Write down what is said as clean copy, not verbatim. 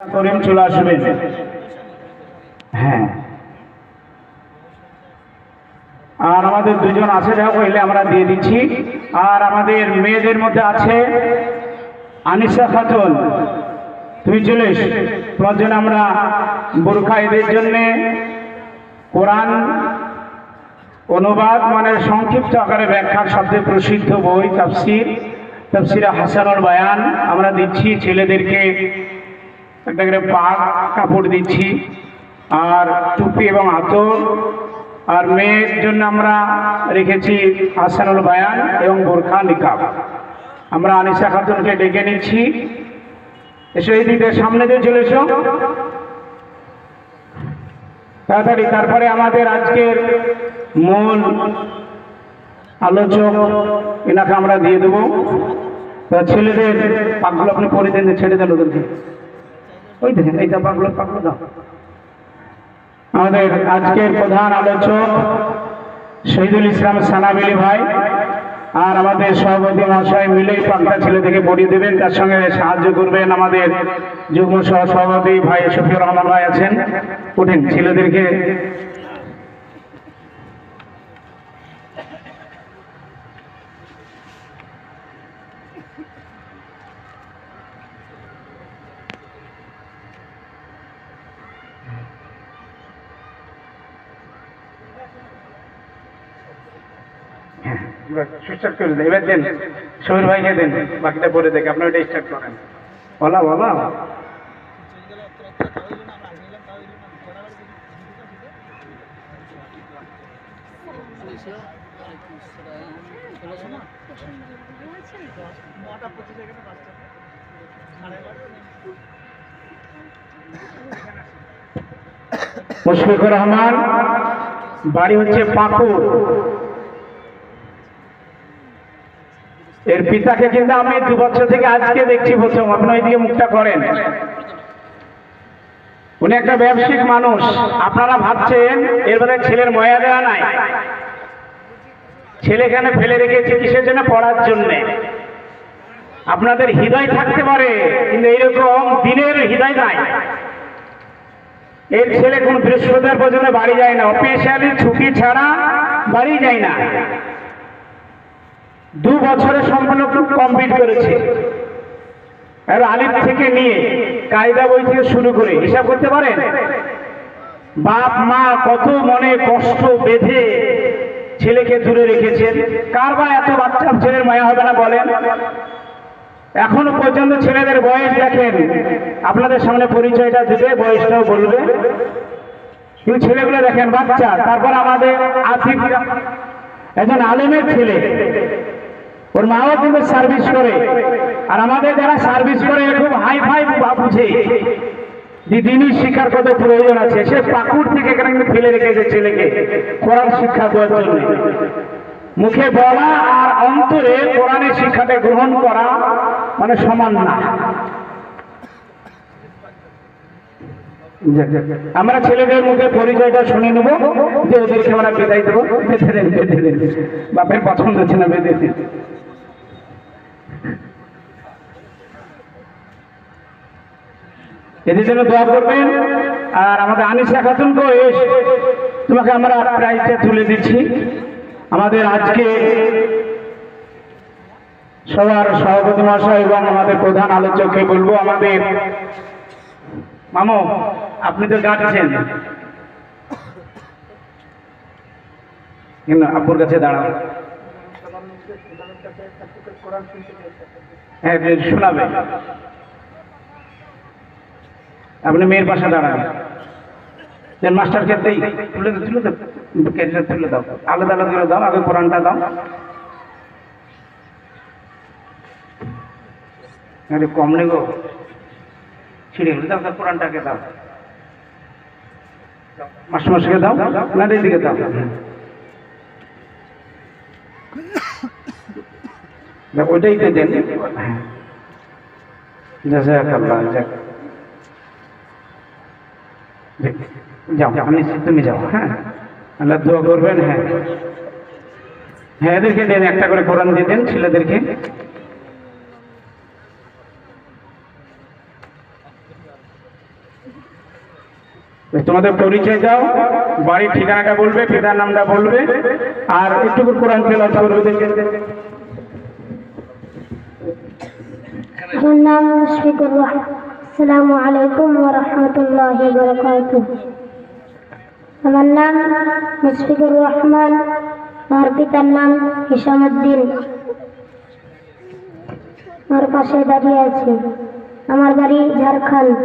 করিম চলে আসবেন। হ্যাঁ, আর আমাদের দুজন আছে, যা কইলে আমরা দিয়ে দিচ্ছি। আর আমাদের মেয়েদের মধ্যে আছে আনিসা খাতুন, তুমি চলে এসো। তোমার জন্য আমরা বোরখা এদের জন্যে কোরআন অনুবাদ মানে সংক্ষিপ্ত আকারে ব্যাখ্যার সবচেয়ে প্রসিদ্ধ বই তাফসিরে হাসানুল বায়ান আমরা দিচ্ছি। ছেলেদেরকে একটা করে পাক কাপড় দিচ্ছি, আর টুপি এবং আতর। আর মেয়ের জন্য আমরা রেখেছি হাসানুল বায়ান এবং বোরখা নিকাব। আমরা আনিসা খাতুনকে ডেকে নিচ্ছি, এসো এই দিকে, সামনে দিয়ে চলে এসো তাড়াতাড়ি। তারপরে আমাদের আজকের মূল আলোচক এনাকে আমরা দিয়ে দেবো। ছেলেদের পাকগুলো আপনি পরে দেন, ছেড়ে দেন ওদেরকে। ওই দেখেন এইটা পাকগুলো দাও। আমাদের আজকের প্রধান আলোচক শহীদুল ইসলাম সানাবিলি ভাই আর আমাদের সভাপতি মহাশয় মিলেই পাকটা ছেলেদেরকে পড়িয়ে দেবেন। তার সঙ্গে সাহায্য করবেন আমাদের যুগ্ম সহসভাপতি ভাই শফিউর রহমান ভাই আছেন। উঠেন ছেলেদেরকে। স্টার্ট করে দেন, এবার দেন শহীদ ভাইকে দেন, বাকিটা পরে দেখে আপনার এটা স্টার্ট করেন। বলা মুশফিকুর রহমান, বাড়ি হচ্ছে পাকুড়। এর পিতাকে কিন্তু আমি 2 বছর থেকে আজকে দেখছি প্রথম। আপনি ওইদিকে মুখটা করেন। উনি একটা ব্যবসায়িক মানুষ। আপনারা ভাবছেন এরপরে ছেলের ময়া দেওয়া নাই, ছেলে এখানে ফেলে রেখেছে কিসের জন্য? পড়ার জন্য। আপনাদের হৃদয় থাকতে পারে, কিন্তু এইরকম দিনের হৃদয় নাই। এর ছেলে কোন বৃহস্পতিবার পর্যন্ত বাড়ি যায় না, অফিসিয়ালি ছুটি ছাড়া বাড়ি যায় না। 2 বছরে সম্পূর্ণ কমপ্লিট করেছে। আর আলিফ থেকে নিয়ে কায়দা বই থেকে শুরু করে হিসাব করতে পারেন। বাপ মা কত মনে কষ্ট বেঁধে ছেলেকে দূরে রেখেছেন। কার বা এত বাচ্চা ছেলের মায়া হবে না বলেন? এখনো পর্যন্ত ছেলেদের বয়স দেখেন, আপনাদের সামনে পরিচয়টা দিবে, বয়সটাও বলবে, কিন্তু ছেলেগুলো দেখেন বাচ্চা। তারপর আমাদের আসিফ একজন আলেমের ছেলে, ওর মাও কিন্তু সার্ভিস করে। আর আমাদের যারা সার্ভিস করে খুব হাই ফাই বুঝে যে দিনই শিক্ষার কত প্রয়োজন আছে। সে পাকুড় থেকে এখানে কিন্তু ফেলে রেখেছে ছেলেকে কোরআন শিক্ষা দেওয়ার জন্য। মুখে বলা আর অন্তরে কোরআনের শিক্ষাটা গ্রহণ করা মানে সমান না। আমরা ছেলেদের মুখে পরিচয়টা শুনে নেবো, যে ওদেরকে আমরা বিদায় দেবো। বাপের পছন্দ হচ্ছে না, বেঁধে দিন। এদের জন্য দোয়া করবেন। আর আমাদের আনিসা খাতুনকে তোমাকে আমরা প্রাইজটা তুলে দিচ্ছি। আমাদের আজকে সবার সভাপতি মহাশয় এবং আমাদের প্রধান আলোচককে বলবো, আমাদের মামু আপনি তো গাচ্ছেন, আব্বুর কাছে দাঁড়ান। হ্যাঁ শোনাবে। আপনি মেয়ের পাশে দাঁড়ান, মাস্টার ক্ষেত্রেই তুলে দাও, আলাদা আলাদা করে দাও। আগে কোরআনটা দাও, কম নেব, ছিঁড়ে দাও। কোরআনটাকে দাও, মাস্টারমশাইকে দাও, না দিকে দাও। ওইটাই তো দেন। যাও, তুমি যাও। হ্যাঁ, আল্লাহ দোয়া করবেন। হ্যাঁ হ্যাঁ, এদেরকে দেন, একটা করে কোরআন দিয়ে দেন ছেলেদেরকে। তোমাদের পরিচয় দাও, বাড়ির ঠিকানাটা বলবে, পিতার নামটা বলবে, আর একটু কোরআন তেলাওয়াত করবে। আমার নাম মুশফিকুর রহমান। আসসালামু আলাইকুম ওয়া রাহমাতুল্লাহি ওয়া বারাকাতুহু। আমার নাম মুশফিকুর রহমান, আমার পিতার নাম হিশামউদ্দিন। আমার পাশে দাঁড়িয়ে আছে। আমার বাড়ি ঝাড়খণ্ড।